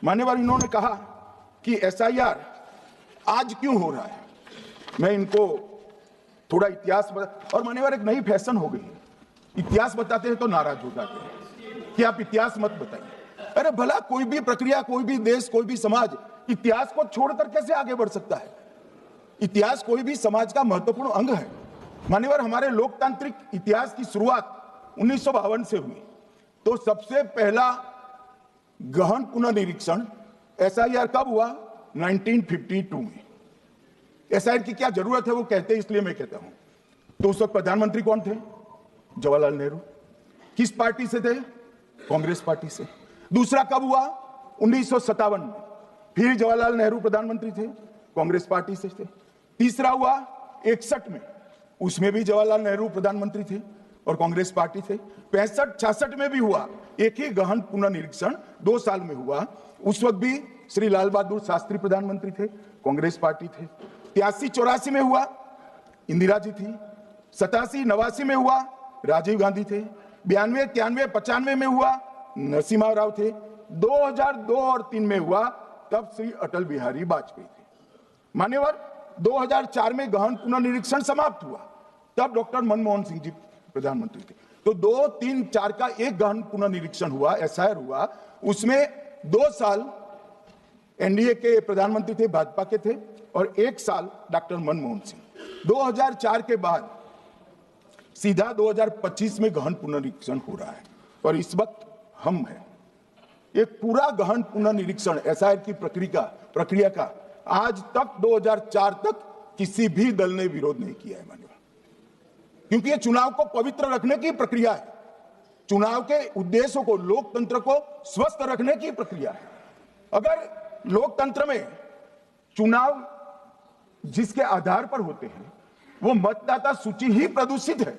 मान्यवर इन्होंने कहा कि एसआईआर आज क्यों हो रहा है। मैं इनको थोड़ा इतिहास बता, और मान्यवर एक नई फैशन हो गई है, इतिहास बताते हैं तो नाराज हो जाते हैं कि आप इतिहास मत बताइए। अरे भला कोई भी प्रक्रिया, कोई भी देश, कोई भी समाज इतिहास को छोड़कर कैसे आगे बढ़ सकता है। इतिहास कोई भी समाज का महत्वपूर्ण अंग है। मान्यवर हमारे लोकतांत्रिक इतिहास की शुरुआत 1952 से हुई, तो सबसे पहला गहन पुनर्निरीक्षण एसआईआर कब हुआ? 1952 में। एसआईआर की क्या जरूरत है वो कहते हैं, इसलिए मैं कहता हूं। तो उस वक्त प्रधानमंत्री कौन थे? जवाहरलाल नेहरू। किस पार्टी से थे? कांग्रेस पार्टी से। दूसरा कब हुआ? 1957 में, फिर जवाहरलाल नेहरू प्रधानमंत्री थे, कांग्रेस पार्टी से थे। तीसरा हुआ 61 में, उसमें भी जवाहरलाल नेहरू प्रधानमंत्री थे और कांग्रेस पार्टी थे। 65-66 में भी हुआ, एक ही गहन पुनर्निरीक्षण 2 साल में हुआ, उस वक्त भी श्री लाल बहादुर शास्त्री प्रधानमंत्री थे, कांग्रेस पार्टी थे। 83-84 में हुआ, इंदिरा जी थी। 87-89 में हुआ, राजीव गांधी थे। 92-93-95 में हुआ, नरसिम्हा राव थे। 2002 और 3 में हुआ, तब श्री अटल बिहारी वाजपेयी थे। मान्यवर 2004 में गहन पुनर्निरीक्षण समाप्त हुआ, तब डॉक्टर मनमोहन सिंह जी प्रधानमंत्री थे। तो 2, 3, 4 का एक गहन पुनर्निरीक्षण हुआ, एसआईआर हुआ, उसमें 2 साल एनडीए के प्रधानमंत्री थे, भाजपा के थे, और 1 साल डॉक्टर मनमोहन सिंह। 2004 के बाद सीधा 2025 में गहन पुनर्निरीक्षण हो रहा है, और इस वक्त हम हैं। एक पूरा गहन पुनर्निरीक्षण एसआईआर की प्रक्रिया का आज तक 2004 तक किसी भी दल ने विरोध नहीं किया है मान्यवर, क्योंकि ये चुनाव को पवित्र रखने की प्रक्रिया है, चुनाव के उद्देश्यों को, लोकतंत्र को स्वस्थ रखने की प्रक्रिया है। अगर लोकतंत्र में चुनाव जिसके आधार पर होते हैं वो मतदाता सूची ही प्रदूषित है,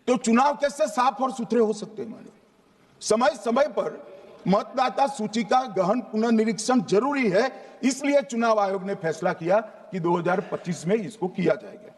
तो चुनाव कैसे साफ और सुथरे हो सकते हैं मान्यवर। समय समय पर मतदाता सूची का गहन पुनर्निरीक्षण जरूरी है, इसलिए चुनाव आयोग ने फैसला किया कि 2025 में इसको किया जाएगा।